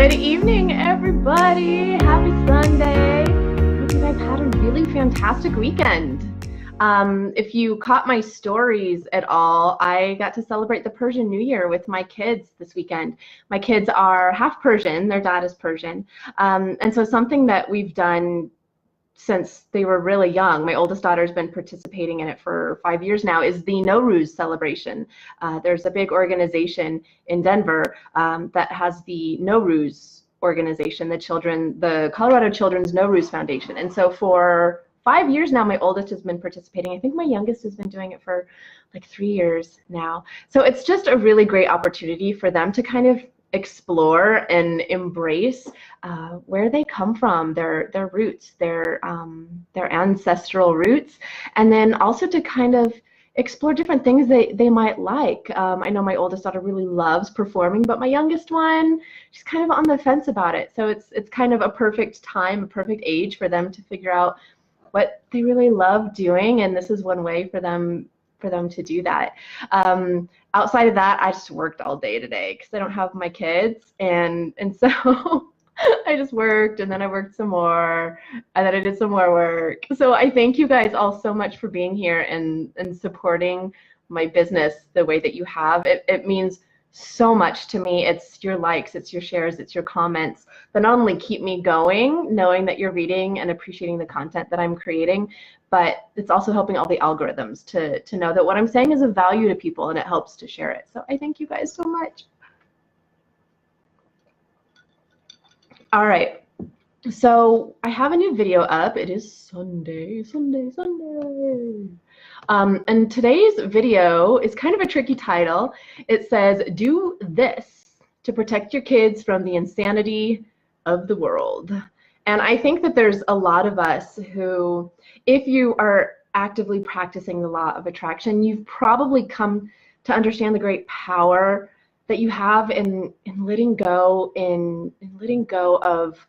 Good evening, everybody. Happy Sunday. I hope you guys had a really fantastic weekend. If you caught my stories at all, I got to celebrate the Persian New Year with my kids this weekend. My kids are half Persian. Their dad is Persian. And so something that we've done since they were really young, my oldest daughter's been participating in it for 5 years now, is the Nowruz celebration. There's a big organization in Denver that has the Nowruz organization, the Colorado Children's Nowruz Foundation. And so for 5 years now, my oldest has been participating. I think my youngest has been doing it for like 3 years now. So it's just a really great opportunity for them to kind of explore and embrace where they come from, their roots, their ancestral roots, and then also to kind of explore different things they might like. I know my oldest daughter really loves performing, but my youngest one, she's kind of on the fence about it. So it's kind of a perfect time, a perfect age for them to figure out what they really love doing, and this is one way for them to do that. Outside of that, I just worked all day today because I don't have my kids, and so I just worked, and then I worked some more, and then I did some more work. So I thank you guys all so much for being here and supporting my business the way that you have. It means so much to me. It's your likes, it's your shares, it's your comments that not only keep me going, knowing that you're reading and appreciating the content that I'm creating, but it's also helping all the algorithms to know that what I'm saying is of value to people, and it helps to share it. So I thank you guys so much. All right, so I have a new video up. It is Sunday. And today's video is kind of a tricky title. It says, "Do this to protect your kids from the insanity of the world." And I think that there's a lot of us who, if you are actively practicing the law of attraction, you've probably come to understand the great power that you have in letting go of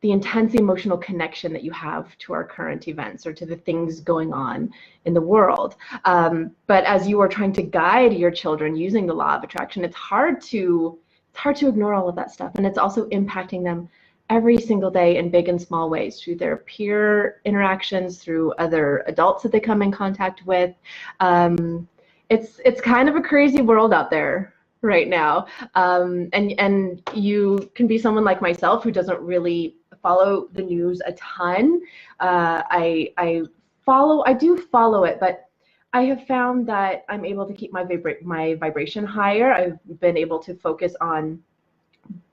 the intense emotional connection that you have to our current events or to the things going on in the world. But as you are trying to guide your children using the law of attraction, it's hard to ignore all of that stuff, and it's also impacting them every single day in big and small ways through their peer interactions, through other adults that they come in contact with. It's kind of a crazy world out there right now, and you can be someone like myself who doesn't really follow the news a ton. I do follow it, but I have found that I'm able to keep my vibration higher. I've been able to focus on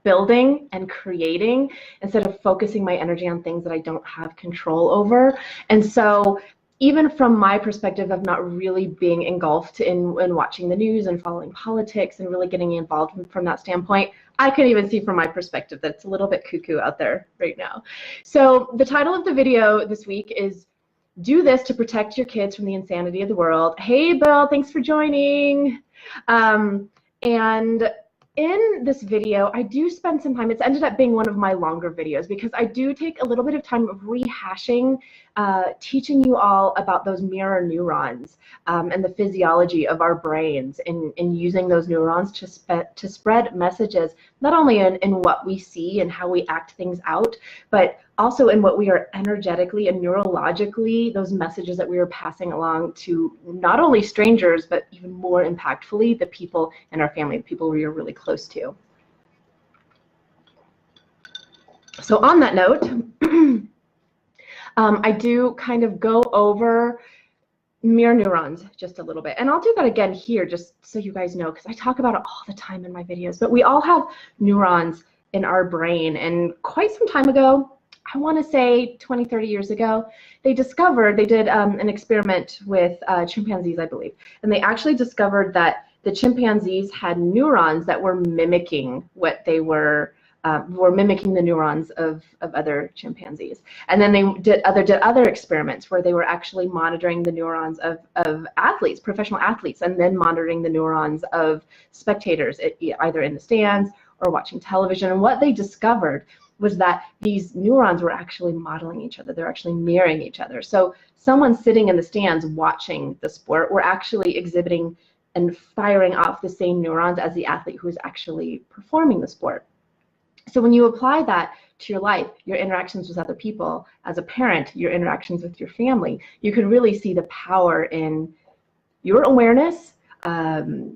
building and creating instead of focusing my energy on things that I don't have control over. And so even from my perspective of not really being engulfed in watching the news and following politics and really getting involved from that standpoint, I can even see from my perspective that it's a little bit cuckoo out there right now. So the title of the video this week is "Do This to Protect Your Kids from the Insanity of the World." Hey, Bill, thanks for joining. And in this video, I do spend some time, it's ended up being one of my longer videos because I do take a little bit of time of rehashing, teaching you all about those mirror neurons and the physiology of our brains and using those neurons to spread messages, not only in what we see and how we act things out, but also in what we are energetically and neurologically, those messages that we are passing along to not only strangers, but even more impactfully, the people in our family, the people we are really close to. So on that note, I do kind of go over mirror neurons just a little bit. And I'll do that again here just so you guys know, because I talk about it all the time in my videos. But we all have neurons in our brain. And quite some time ago, I want to say 20, 30 years ago, they did an experiment with chimpanzees, I believe. And they actually discovered that the chimpanzees had neurons that were mimicking what they were mimicking the neurons of other chimpanzees. And then they did other experiments where they were actually monitoring the neurons of athletes, professional athletes, and then monitoring the neurons of spectators, either in the stands or watching television. And what they discovered was that these neurons were actually modeling each other. They're actually mirroring each other. So someone sitting in the stands watching the sport were actually exhibiting and firing off the same neurons as the athlete who was actually performing the sport. So when you apply that to your life, your interactions with other people, as a parent, your interactions with your family, you can really see the power in your awareness,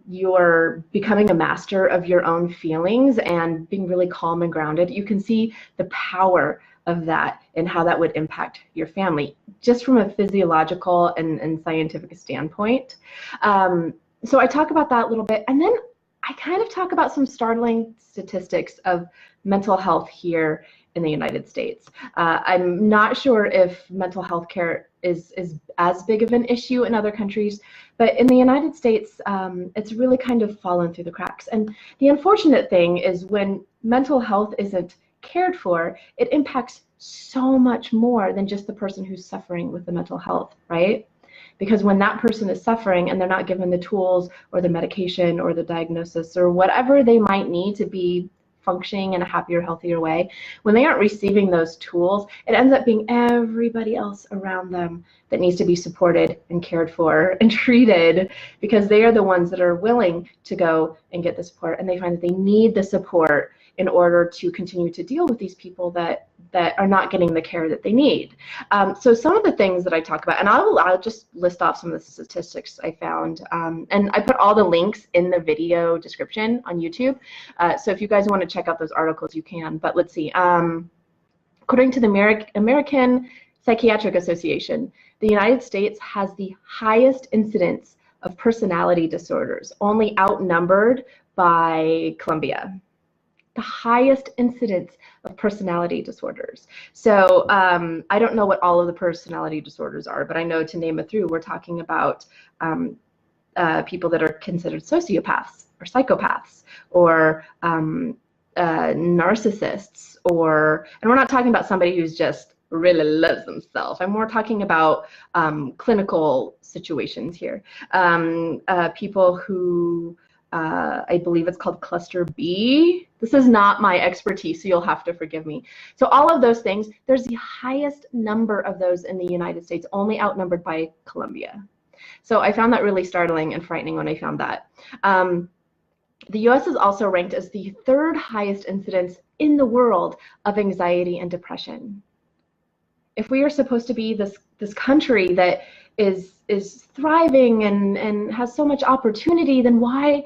you're becoming a master of your own feelings and being really calm and grounded. You can see the power of that and how that would impact your family, just from a physiological and scientific standpoint. So I talk about that a little bit, and then I kind of talk about some startling statistics of mental health here in the United States. I'm not sure if mental health care is as big of an issue in other countries, but in the United States, it's really kind of fallen through the cracks. And the unfortunate thing is when mental health isn't cared for, it impacts so much more than just the person who's suffering with the mental health, right? Because when that person is suffering and they're not given the tools or the medication or the diagnosis or whatever they might need to be functioning in a happier, healthier way, when they aren't receiving those tools, it ends up being everybody else around them that needs to be supported and cared for and treated, because they are the ones that are willing to go and get the support, and they find that they need the support in order to continue to deal with these people that are not getting the care that they need. So some of the things that I talk about, and I'll just list off some of the statistics I found, and I put all the links in the video description on YouTube. So if you guys want to check out those articles, you can. But let's see. According to the American Psychiatric Association, the United States has the highest incidence of personality disorders, only outnumbered by Colombia. The highest incidence of personality disorders. So I don't know what all of the personality disorders are, but I know, to name a few, we're talking about people that are considered sociopaths or psychopaths or narcissists, and we're not talking about somebody who's just really loves themselves. I'm more talking about clinical situations here. People who I believe it's called cluster B. This is not my expertise, so you'll have to forgive me. So all of those things, there's the highest number of those in the United States, only outnumbered by Colombia. So I found that really startling and frightening when I found that. The US is also ranked as the third highest incidence in the world of anxiety and depression. If we are supposed to be this country that is thriving and has so much opportunity, then why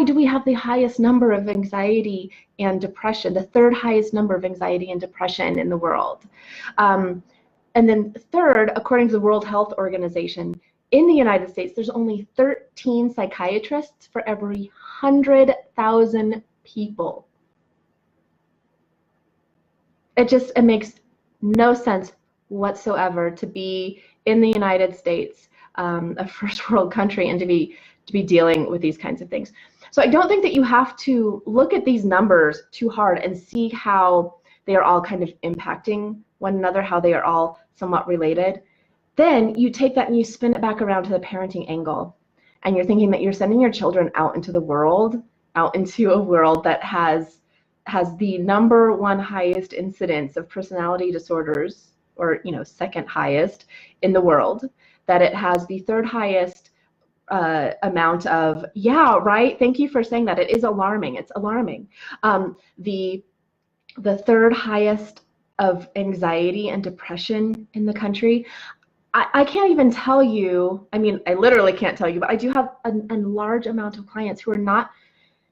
do we have the highest number of anxiety and depression, the third highest number of anxiety and depression in the world? And then third, according to the World Health Organization, in the United States, there's only 13 psychiatrists for every 100,000 people. It makes no sense whatsoever to be in the United States, a first world country, and to be dealing with these kinds of things. So I don't think that you have to look at these numbers too hard and see how they are all kind of impacting one another, how they are all somewhat related. Then you take that and you spin it back around to the parenting angle, and you're thinking that you're sending your children out into the world, out into a world that has the number one highest incidence of personality disorders, or second highest in the world, that it has the third highest amount of, yeah, right, thank you for saying that. It is alarming. It's alarming. The third highest of anxiety and depression in the country. I can't even tell you, I mean, I literally can't tell you, but I do have a large amount of clients who are not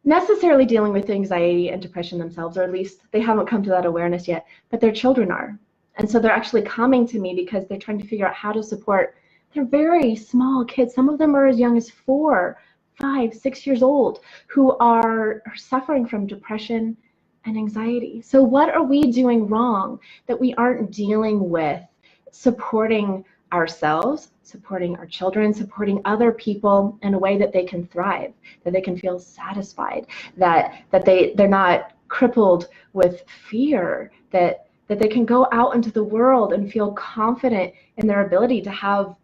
necessarily dealing with anxiety and depression themselves, or at least they haven't come to that awareness yet, but their children are. And so they're actually coming to me because they're trying to figure out how to support their very small kids. Some of them are as young as 4, 5, 6 years old, who are suffering from depression and anxiety. So what are we doing wrong that we aren't dealing with supporting ourselves, supporting our children, supporting other people in a way that they can thrive, that they can feel satisfied, that they're not crippled with fear, that they can go out into the world and feel confident in their ability to have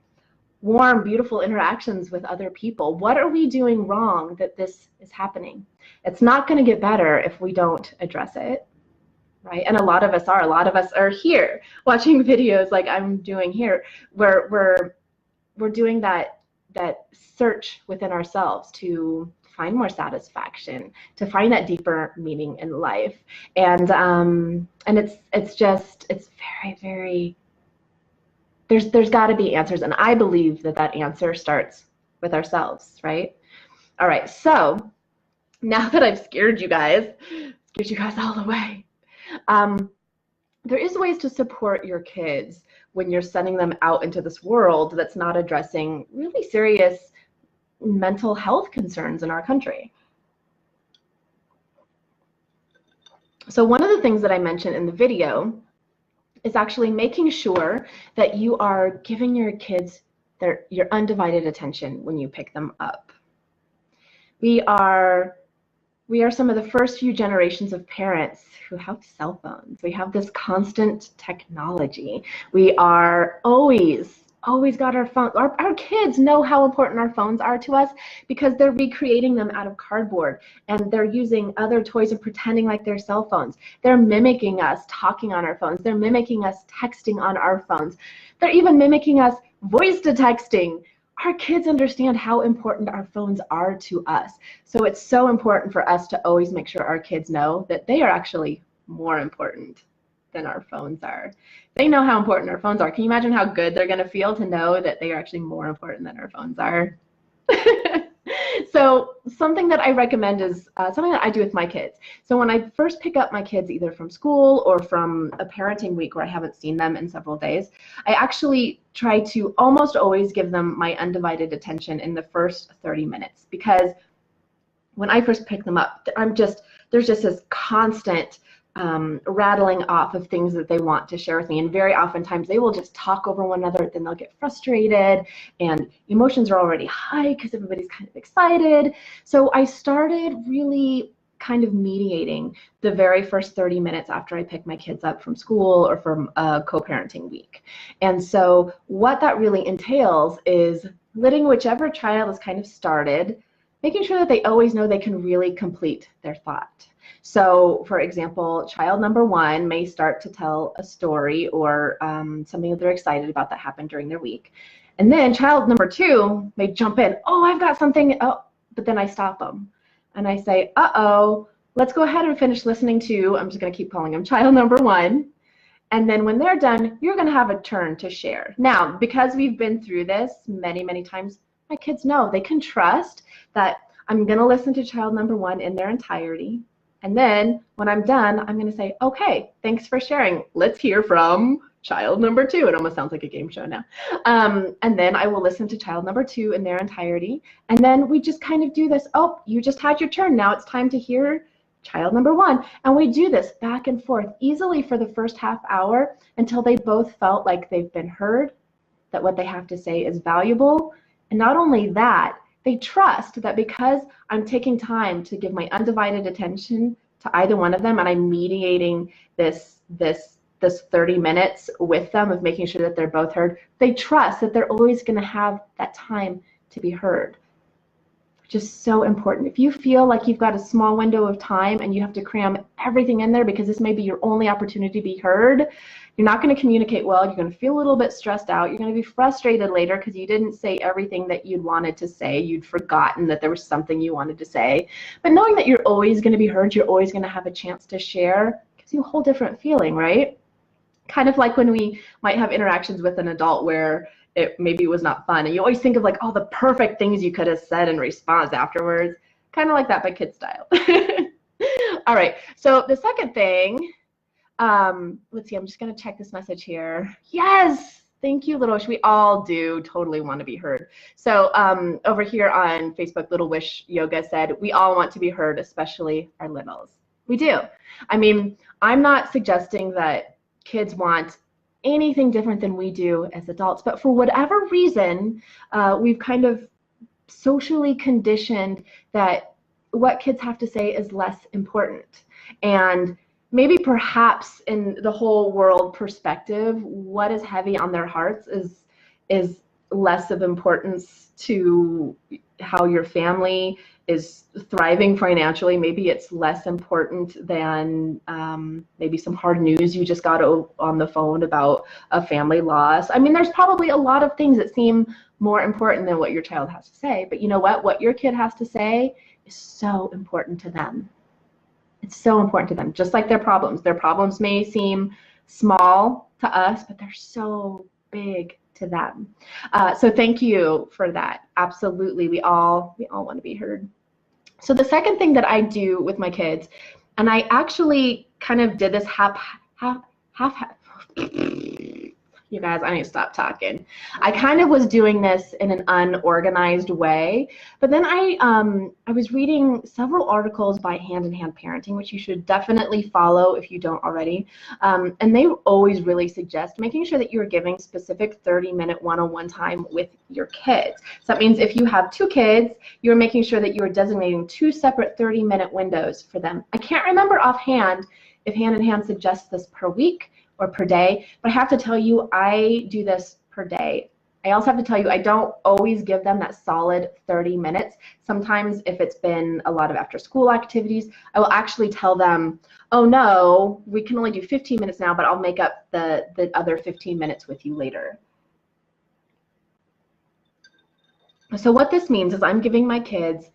warm, beautiful interactions with other people? What are we doing wrong that this is happening? It's not going to get better if we don't address it, right? And a lot of us are here watching videos like I'm doing here, where we're doing that search within ourselves to find more satisfaction, to find that deeper meaning in life. And it's very, very, there's got to be answers, and I believe that answer starts with ourselves, right? All right, so now that I've scared you guys all away, there is ways to support your kids when you're sending them out into this world that's not addressing really serious mental health concerns in our country. So one of the things that I mentioned in the video is actually making sure that you are giving your kids your undivided attention when you pick them up. We are some of the first few generations of parents who have cell phones. We have this constant technology. We are always got our phones. Our kids know how important our phones are to us because they're recreating them out of cardboard, and they're using other toys and pretending like they're cell phones. They're mimicking us talking on our phones. They're mimicking us texting on our phones. They're even mimicking us voice to texting. Our kids understand how important our phones are to us. So it's so important for us to always make sure our kids know that they are actually more important than our phones are. They know how important our phones are. Can you imagine how good they're going to feel to know that they are actually more important than our phones are? So something that I recommend is something that I do with my kids. So when I first pick up my kids either from school or from a parenting week where I haven't seen them in several days, I actually try to almost always give them my undivided attention in the first 30 minutes, because when I first pick them up, there's just this constant rattling off of things that they want to share with me, and very oftentimes they will just talk over one another, then they'll get frustrated, and emotions are already high because everybody's kind of excited. So I started really kind of mediating the very first 30 minutes after I pick my kids up from school or from a co-parenting week. And so what that really entails is letting whichever child is kind of started, making sure that they always know they can really complete their thought. So, for example, child number one may start to tell a story or something that they're excited about that happened during their week. And then child number two may jump in, oh, I've got something, oh, but then I stop them. And I say, uh-oh, let's go ahead and finish listening to, I'm just going to keep calling them child number one. And then when they're done, you're going to have a turn to share. Now, because we've been through this many, many times, my kids know they can trust that I'm going to listen to child number one in their entirety. And then when I'm done, I'm going to say, okay, thanks for sharing. Let's hear from child number two. It almost sounds like a game show now. And then I will listen to child number two in their entirety. And then we just kind of do this. Oh, you just had your turn. Now it's time to hear child number one. And we do this back and forth easily for the first half hour until they both felt like they've been heard, that what they have to say is valuable. And not only that, they trust that because I'm taking time to give my undivided attention to either one of them, and I'm mediating this 30 minutes with them of making sure that they're both heard, they trust that they're always going to have that time to be heard. Just so important. If you feel like you've got a small window of time and you have to cram everything in there because this may be your only opportunity to be heard, you're not going to communicate well. You're going to feel a little bit stressed out. You're going to be frustrated later because you didn't say everything that you'd wanted to say. You'd forgotten that there was something you wanted to say. But knowing that you're always going to be heard, you're always going to have a chance to share, gives you a whole different feeling, right? Kind of like when we might have interactions with an adult where it maybe was not fun, and you always think of like all the perfect things you could have said in response afterwards, kind of like that, but kid style. All right, so the second thing, let's see, I'm just going to check this message here. Yes, thank you, Little Wish. We all do totally want to be heard. So over here on Facebook, Little Wish Yoga said, we all want to be heard, especially our littles. We do. I mean, I'm not suggesting that kids want anything different than we do as adults, but for whatever reason, we've kind of socially conditioned that what kids have to say is less important. And maybe perhaps in the whole world perspective, what is heavy on their hearts is less of importance to how your family is thriving financially. Maybe it's less important than maybe some hard news you just got on the phone about a family loss. I mean, there's probably a lot of things that seem more important than what your child has to say. But you know what your kid has to say is so important to them. It's so important to them, just like their problems. Their problems may seem small to us, but they're so big to them. So thank you for that. Absolutely, we all want to be heard. So the second thing that I do with my kids, and I actually kind of did this half. You guys, I need to stop talking. I kind of was doing this in an unorganized way, but then I was reading several articles by Hand in Hand Parenting, which you should definitely follow if you don't already. And they always really suggest making sure that you're giving specific 30-minute one-on-one time with your kids. So that means if you have 2 kids, you're making sure that you're designating 2 separate 30-minute windows for them. I can't remember offhand if Hand in Hand suggests this per week or per day, but I have to tell you, I do this per day. I also have to tell you, I don't always give them that solid 30 minutes. Sometimes if it's been a lot of after school activities, I will actually tell them, oh no, we can only do 15 minutes now, but I'll make up the other 15 minutes with you later. So what this means is I'm giving my kids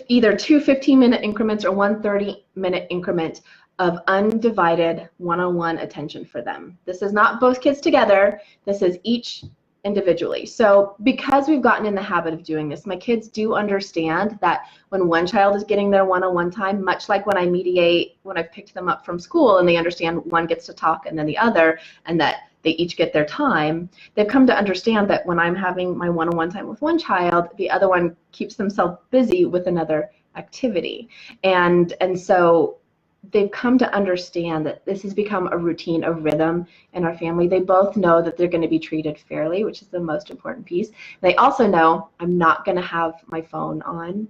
either 2 15-minute increments or 1 30-minute increment of undivided one-on-one attention for them. This is not both kids together, this is each individually. So because we've gotten in the habit of doing this, my kids do understand that when one child is getting their one-on-one time, much like when I mediate, when I've picked them up from school and they understand one gets to talk and then the other, and that they each get their time, they've come to understand that when I'm having my one-on-one time with one child, the other one keeps themselves busy with another activity. And so they've come to understand that this has become a routine, a rhythm in our family. They both know that they're going to be treated fairly, which is the most important piece. They also know I'm not going to have my phone on.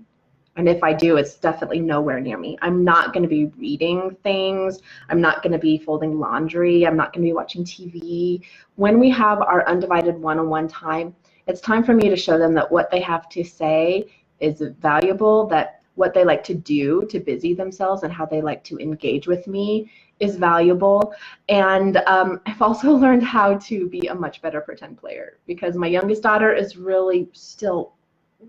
And if I do, it's definitely nowhere near me. I'm not going to be reading things. I'm not going to be folding laundry. I'm not going to be watching TV. When we have our undivided one-on-one time, it's time for me to show them that what they have to say is valuable, that what they like to do to busy themselves and how they like to engage with me is valuable. And I've also learned how to be a much better pretend player, because my youngest daughter is really still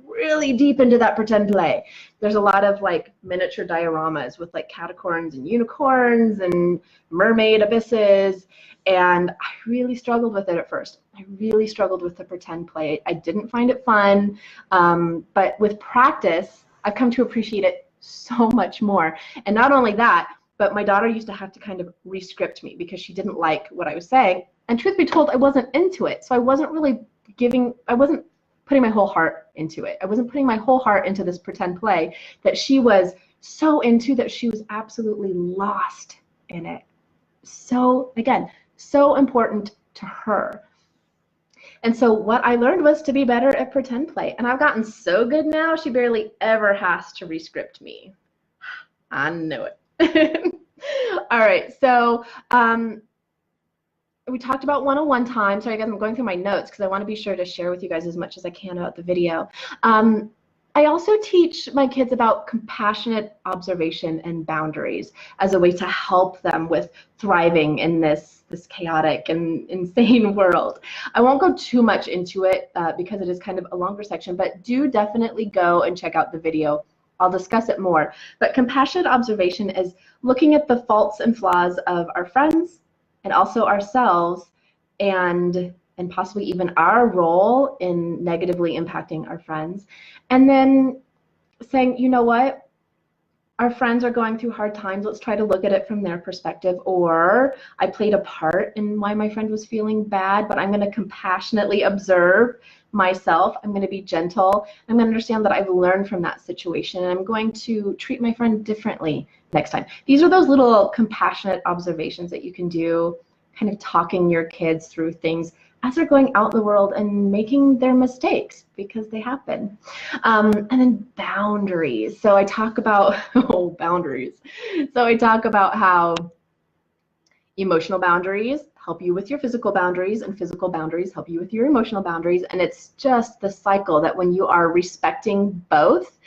really deep into that pretend play. There's a lot of like miniature dioramas with like catacorns and unicorns and mermaid abysses, and I really struggled with it at first. I really struggled with the pretend play. I didn't find it fun, but with practice, I've come to appreciate it so much more. And not only that, but my daughter used to have to kind of re-script me because she didn't like what I was saying. And truth be told, I wasn't into it. So I wasn't putting my whole heart into it. I wasn't putting my whole heart into this pretend play that she was so into, that she was absolutely lost in it. So again, so important to her. And so what I learned was to be better at pretend play. And I've gotten so good now, she barely ever has to re-script me. I know it. All right, so we talked about one-on-one time. Sorry guys, I'm going through my notes because I want to be sure to share with you guys as much as I can about the video. I also teach my kids about compassionate observation and boundaries as a way to help them with thriving in this chaotic and insane world. I won't go too much into it because it is kind of a longer section, but do definitely go and check out the video. I'll discuss it more. But compassionate observation is looking at the faults and flaws of our friends and also ourselves, and possibly even our role in negatively impacting our friends. And then saying, you know what, our friends are going through hard times, let's try to look at it from their perspective. Or I played a part in why my friend was feeling bad, but I'm going to compassionately observe myself. I'm going to be gentle. I'm going to understand that I've learned from that situation, and I'm going to treat my friend differently next time. These are those little compassionate observations that you can do, kind of talking your kids through things as they're going out in the world and making their mistakes, because they happen. And then boundaries. So I talk about, boundaries. So I talk about how emotional boundaries help you with your physical boundaries, and physical boundaries help you with your emotional boundaries. And it's just the cycle that when you are respecting both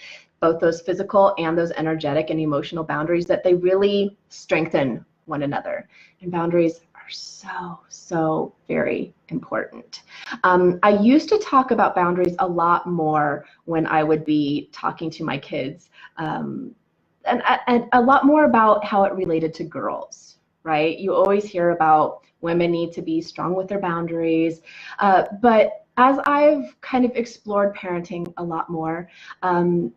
those physical and those energetic and emotional boundaries, that they really strengthen one another. And boundaries are are so, so very important. I used to talk about boundaries a lot more when I would be talking to my kids, and a lot more about how it related to girls, right? You always hear about women need to be strong with their boundaries, but as I've kind of explored parenting a lot more, and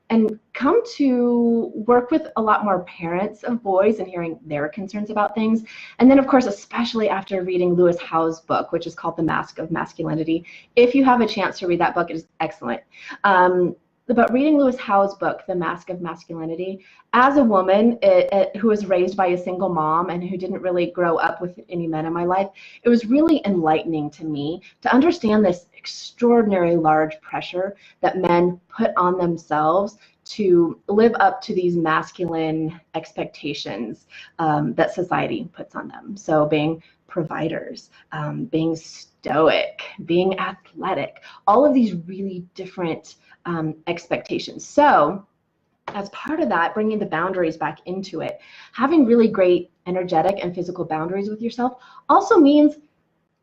come to work with a lot more parents of boys and hearing their concerns about things, and then of course, especially after reading Lewis Howes' book, which is called The Mask of Masculinity. If you have a chance to read that book, it is excellent. But reading Lewis Howes' book, The Mask of Masculinity, as a woman who was raised by a single mom and who didn't really grow up with any men in my life, it was really enlightening to me to understand this extraordinary large pressure that men put on themselves to live up to these masculine expectations that society puts on them. So being providers, being stoic, being athletic, all of these really different expectations. So as part of that, bringing the boundaries back into it, having really great energetic and physical boundaries with yourself also means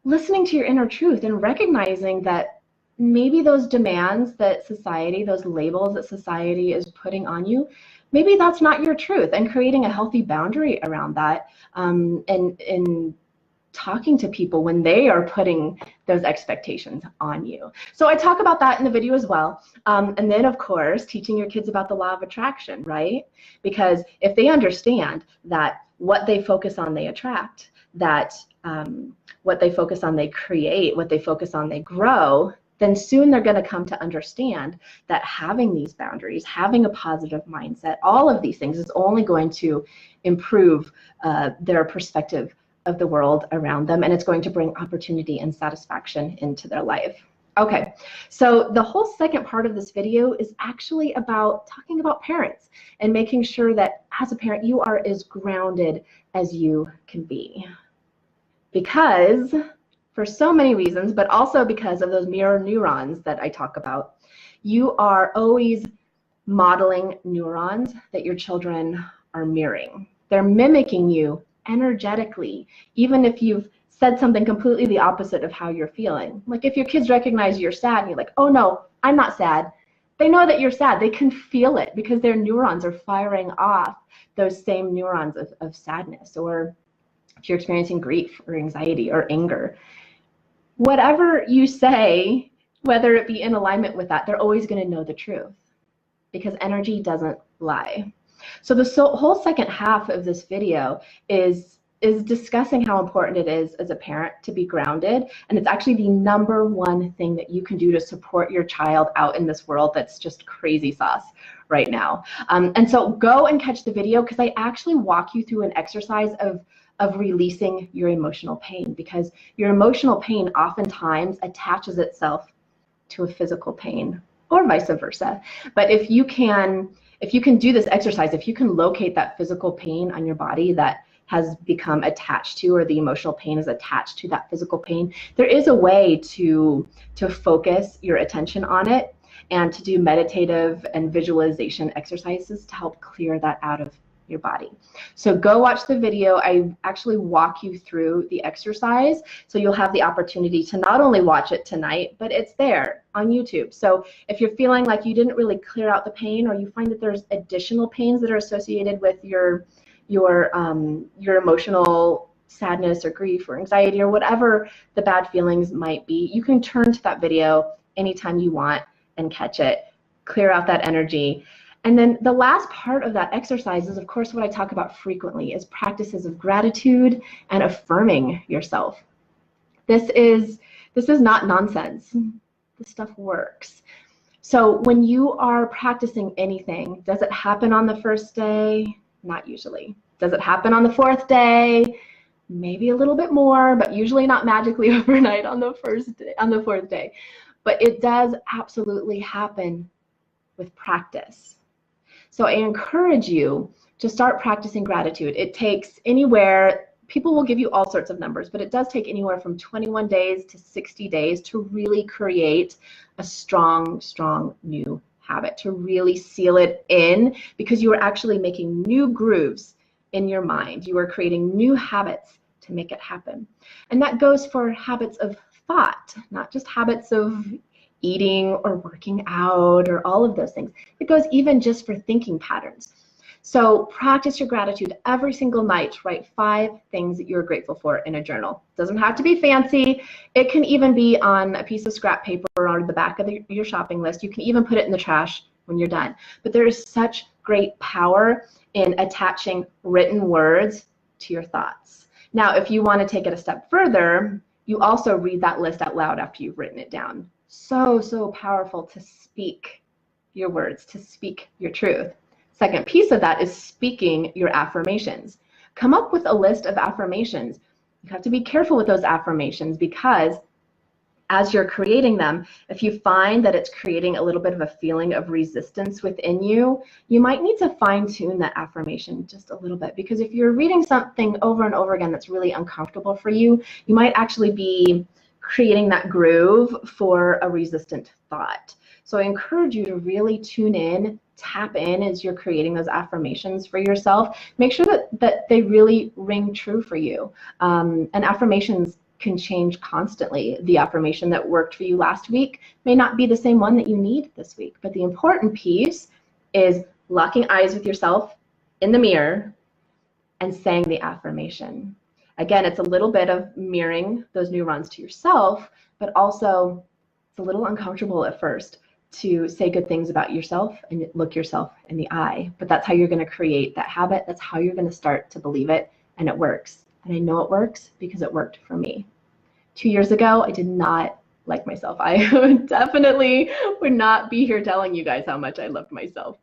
listening to your inner truth and recognizing that maybe those demands that society, those labels that society is putting on you, maybe that's not your truth, and creating a healthy boundary around that, and talking to people when they are putting those expectations on you. So I talk about that in the video as well. And then of course, teaching your kids about the law of attraction, right? Because if they understand that what they focus on, they attract, that what they focus on, they create, what they focus on, they grow, then soon they're going to come to understand that having these boundaries, having a positive mindset, all of these things is only going to improve their perspective of the world around them, and it's going to bring opportunity and satisfaction into their life. Okay, so the whole second part of this video is actually about talking about parents and making sure that as a parent you are as grounded as you can be. Because for so many reasons, but also because of those mirror neurons that I talk about, you are always modeling neurons that your children are mirroring. They're mimicking you energetically, even if you've said something completely the opposite of how you're feeling. Like if your kids recognize you're sad and you're like, oh no, I'm not sad. They know that you're sad. They can feel it because their neurons are firing off those same neurons of sadness. Or if you're experiencing grief or anxiety or anger, whatever you say, whether it be in alignment with that, they're always going to know the truth because energy doesn't lie. So the whole second half of this video is discussing how important it is as a parent to be grounded, and it's actually the #1 thing that you can do to support your child out in this world that's just crazy sauce right now. And so go and catch the video, because I actually walk you through an exercise of releasing your emotional pain, because your emotional pain oftentimes attaches itself to a physical pain or vice versa. But if you can do this exercise, if you can locate that physical pain on your body that has become attached to, or the emotional pain is attached to that physical pain, there is a way to focus your attention on it and to do meditative and visualization exercises to help clear that out of your body. So go watch the video. I actually walk you through the exercise, so you'll have the opportunity to not only watch it tonight, but it's there on YouTube. So if you're feeling like you didn't really clear out the pain, or you find that there's additional pains that are associated with your emotional sadness or grief or anxiety or whatever the bad feelings might be, you can turn to that video anytime you want and catch it, clear out that energy. And then the last part of that exercise is, of course, what I talk about frequently, is practices of gratitude and affirming yourself. This is not nonsense. This stuff works. So when you are practicing anything, does it happen on the first day? Not usually. Does it happen on the 4th day? Maybe a little bit more, but usually not magically overnight on the 4th day. But it does absolutely happen with practice. So I encourage you to start practicing gratitude. It takes anywhere, people will give you all sorts of numbers, but it does take anywhere from 21 days to 60 days to really create a strong, strong new habit, to really seal it in, because you are actually making new grooves in your mind. You are creating new habits to to make it happen. And that goes for habits of thought, not just habits of eating or working out or all of those things. It goes even just for thinking patterns. So practice your gratitude every single night. Write 5 things that you're grateful for in a journal. It doesn't have to be fancy. It can even be on a piece of scrap paper or on the back of your shopping list. You can even put it in the trash when you're done. But there is such great power in attaching written words to your thoughts. Now, if you want to take it a step further, you also read that list out loud after you've written it down. So powerful to speak your words, to speak your truth. Second piece of that is speaking your affirmations. Come up with a list of affirmations. You have to be careful with those affirmations because as you're creating them, if you find that it's creating a little bit of a feeling of resistance within you, you might need to fine-tune that affirmation just a little bit, because if you're reading something over and over again that's really uncomfortable for you, you might actually be creating that groove for a resistant thought. So I encourage you to really tune in, tap in as you're creating those affirmations for yourself. Make sure that they really ring true for you. And affirmations can change constantly. The affirmation that worked for you last week may not be the same one that you need this week. But the important piece is locking eyes with yourself in the mirror and saying the affirmation. Again, it's a little bit of mirroring those neurons to yourself, but also it's a little uncomfortable at first to say good things about yourself and look yourself in the eye. But that's how you're going to create that habit. That's how you're going to start to believe it, and it works. And I know it works because it worked for me. 2 years ago, I did not like myself. I definitely would not be here telling you guys how much I loved myself.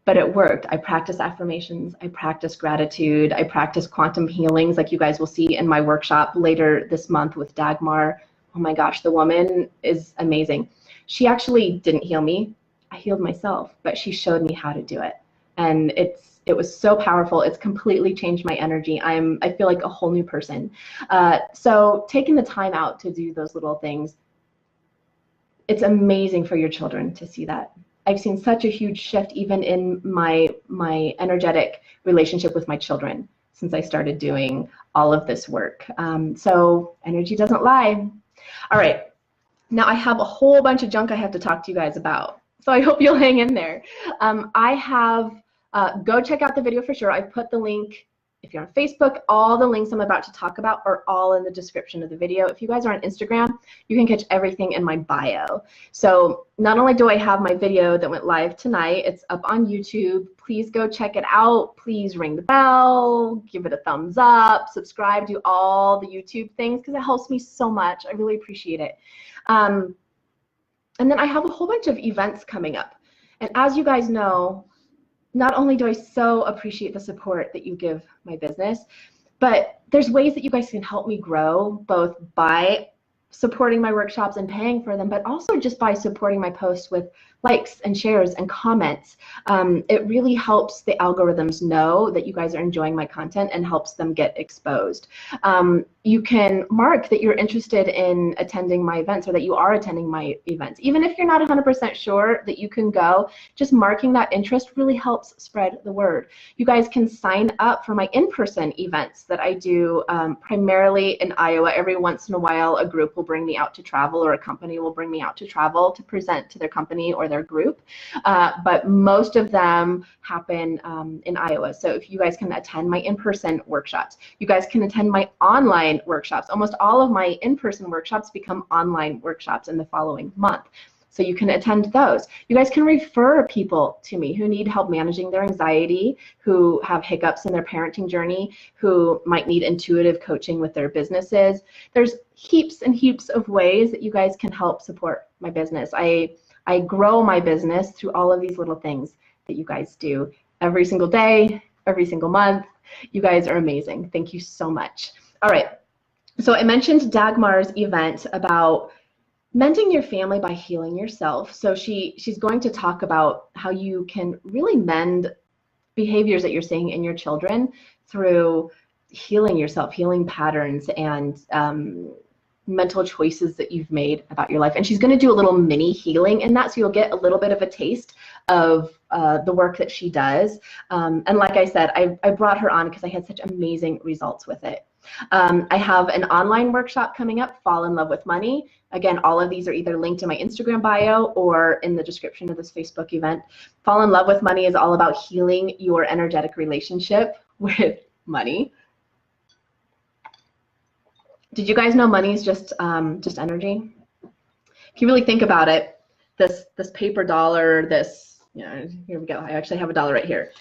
But it worked. I practiced affirmations. I practiced gratitude. I practiced quantum healings, like you guys will see in my workshop later this month with Dagmar. Oh my gosh, the woman is amazing. She actually didn't heal me. I healed myself, but she showed me how to do it. And it was so powerful. It's completely changed my energy. I feel like a whole new person. So taking the time out to do those little things, it's amazing for your children to see that. I've seen such a huge shift even in my energetic relationship with my children since I started doing all of this work. So energy doesn't lie. All right, now I have a whole bunch of junk I have to talk to you guys about. So I hope you'll hang in there. Go check out the video for sure. I put the link, if you're on Facebook, all the links I'm about to talk about are all in the description of the video. If you guys are on Instagram, you can catch everything in my bio. So not only do I have my video that went live tonight, it's up on YouTube. Please go check it out. Please ring the bell, give it a thumbs up, subscribe, do all the YouTube things because it helps me so much. I really appreciate it. And then I have a whole bunch of events coming up. And as you guys know, not only do I so appreciate the support that you give my business, but there's ways that you guys can help me grow, both by supporting my workshops and paying for them, but also just by supporting my posts with likes and shares and comments. It really helps the algorithms know that you guys are enjoying my content and helps them get exposed. You can mark that you're interested in attending my events or that you are attending my events. Even if you're not 100% sure that you can go, just marking that interest really helps spread the word. You guys can sign up for my in-person events that I do primarily in Iowa. Every once in a while, a group will bring me out to travel or a company will bring me out to travel to present to their company or their group. But most of them happen in Iowa. So if you guys can attend my in-person workshops, you guys can attend my online workshops. Almost all of my in-person workshops become online workshops in the following month. So you can attend those. You guys can refer people to me who need help managing their anxiety, who have hiccups in their parenting journey, who might need intuitive coaching with their businesses. There's heaps and heaps of ways that you guys can help support my business. I grow my business through all of these little things that you guys do every single day, every single month. You guys are amazing. Thank you so much. All right. So I mentioned Dagmar's event about mending your family by healing yourself. So she's going to talk about how you can really mend behaviors that you're seeing in your children through healing yourself, healing patterns, and mental choices that you've made about your life. And she's going to do a little mini healing in that, so you'll get a little bit of a taste of the work that she does. And like I said, I brought her on because I had such amazing results with it. I have an online workshop coming up, Fall in Love with Money. Again, all of these are either linked in my Instagram bio or in the description of this Facebook event. Fall in Love with Money is all about healing your energetic relationship with money. Did you guys know money is just energy? If you really think about it, this paper dollar, this, you know, here we go. I actually have a dollar right here.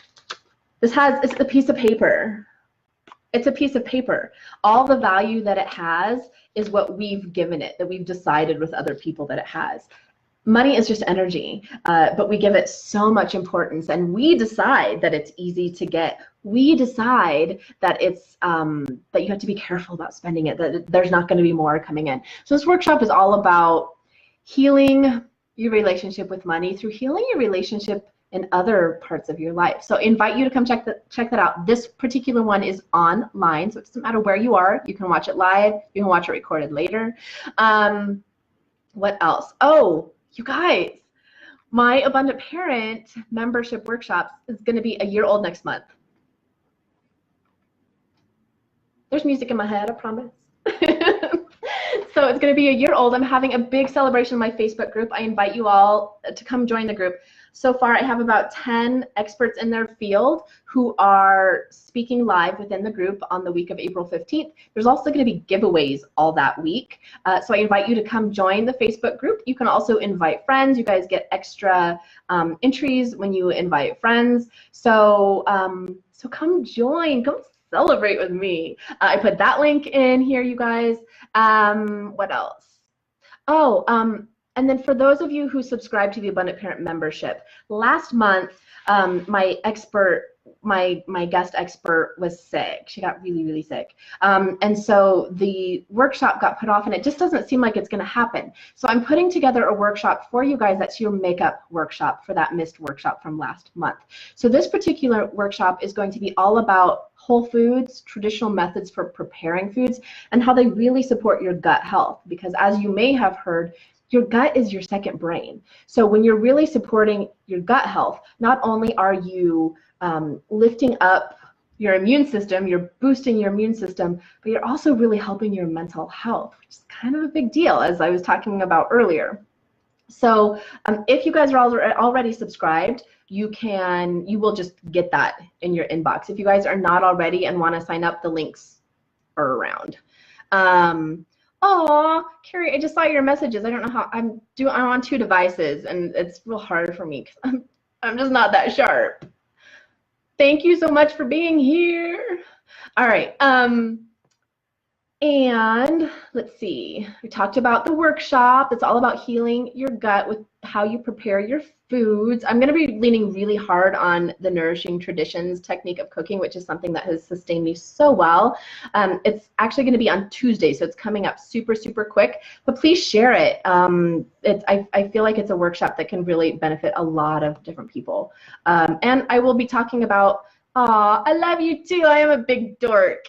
It's a piece of paper. It's a piece of paper. All the value that it has is what we've given it, that we've decided with other people that it has. Money is just energy, but we give it so much importance, and we decide that it's easy to get. We decide that it's that you have to be careful about spending it, that there's not going to be more coming in. So this workshop is all about healing your relationship with money through healing your relationship in other parts of your life. So I invite you to come check that out. This particular one is online, so it doesn't matter where you are. You can watch it live. You can watch it recorded later. What else? Oh, you guys, my Abundant Parent membership workshop is going to be a year old next month. There's music in my head, I promise. So it's going to be a year old. I'm having a big celebration in my Facebook group. I invite you all to come join the group. So far, I have about 10 experts in their field who are speaking live within the group on the week of April 15th. There's also going to be giveaways all that week. So I invite you to come join the Facebook group. You can also invite friends. You guys get extra entries when you invite friends. So, so come join. Come celebrate with me. I put that link in here, you guys. What else? Oh, and then for those of you who subscribe to the Abundant Parent membership, last month my guest expert was sick. She got really, really sick. And so the workshop got put off, and it just doesn't seem like it's going to happen. So I'm putting together a workshop for you guys. That's your makeup workshop for that missed workshop from last month. So this particular workshop is going to be all about whole foods, traditional methods for preparing foods, and how they really support your gut health. Because as you may have heard, your gut is your second brain. So when you're really supporting your gut health, not only are you lifting up your immune system, you're boosting your immune system, but you're also really helping your mental health, which is kind of a big deal, as I was talking about earlier. So if you guys are already subscribed, you will just get that in your inbox. If you guys are not already and want to sign up, the links are around. Oh, Carrie, I just saw your messages. I don't know how I'm on 2 devices, and it's real hard for me because I'm just not that sharp. Thank you so much for being here. All right. And let's see, we talked about the workshop. It's all about healing your gut with how you prepare your foods. I'm going to be leaning really hard on the nourishing traditions technique of cooking, which is something that has sustained me so well. It's actually going to be on Tuesday, so it's coming up super, super quick. But please share it. I feel like it's a workshop that can really benefit a lot of different people. And I will be talking about, I love you too. I am a big dork.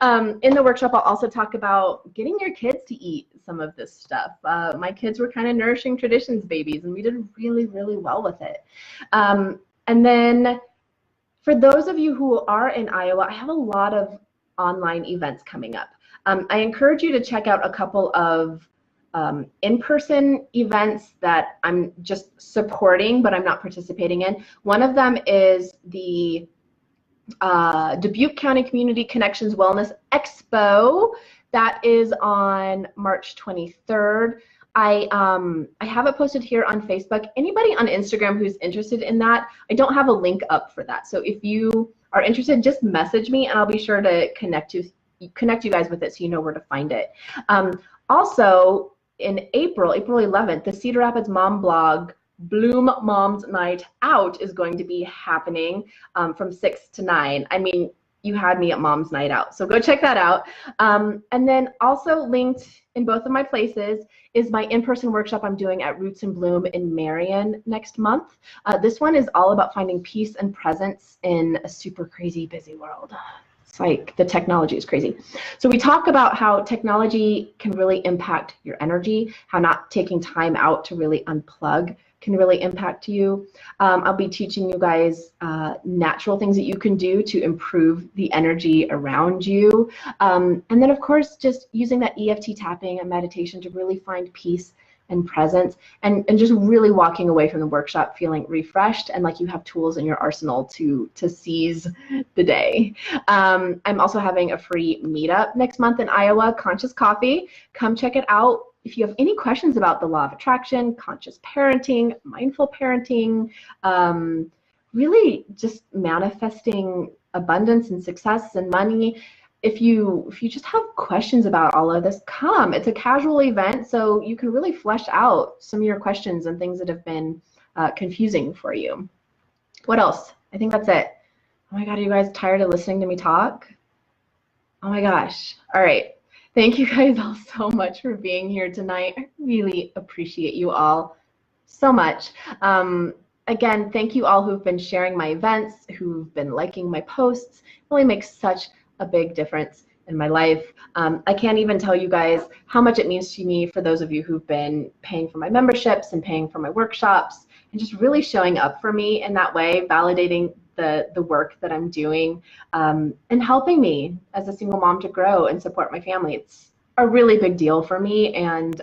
In the workshop, I'll also talk about getting your kids to eat some of this stuff. My kids were kind of nourishing traditions babies, and we did really, really well with it. And then for those of you who are in Iowa, I have a lot of online events coming up. I encourage you to check out a couple of in-person events that I'm just supporting, but I'm not participating in. One of them is the Dubuque County Community Connections Wellness Expo. That is on March 23rd. I have it posted here on Facebook. Anybody on Instagram who's interested in that, I don't have a link up for that. So if you are interested, just message me and I'll be sure to connect you guys with it so you know where to find it. Also, in April 11th, the Cedar Rapids Mom Blog Bloom Mom's Night Out is going to be happening from 6 to 9. I mean, you had me at Mom's Night Out, so go check that out. And then also linked in both of my places is my in-person workshop I'm doing at Roots and Bloom in Marion next month. This one is all about finding peace and presence in a super crazy busy world. It's like the technology is crazy. So we talk about how technology can really impact your energy, how not taking time out to really unplug can really impact you. I'll be teaching you guys natural things that you can do to improve the energy around you. And then, of course, just using that EFT tapping and meditation to really find peace and presence, and just really walking away from the workshop feeling refreshed and like you have tools in your arsenal to seize the day. I'm also having a free meetup next month in Iowa, Conscious Coffee. Come check it out. If you have any questions about the law of attraction, conscious parenting, mindful parenting, really just manifesting abundance and success and money, if you just have questions about all of this, come. It's a casual event, so you can really flesh out some of your questions and things that have been confusing for you. What else? I think that's it. Oh my God, are you guys tired of listening to me talk? Oh my gosh. All right. Thank you guys all so much for being here tonight. I really appreciate you all so much. Again, thank you all who've been sharing my events, who've been liking my posts. It really makes such a big difference in my life. I can't even tell you guys how much it means to me for those of you who've been paying for my memberships and paying for my workshops and just really showing up for me in that way, validating the work that I'm doing, and helping me as a single mom to grow and support my family. It's a really big deal for me, and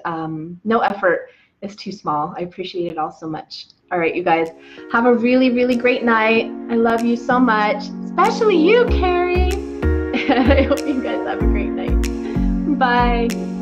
no effort is too small. I appreciate it all so much. All right, you guys, have a really, really great night. I love you so much, especially you, Carrie. I hope you guys have a great night. Bye.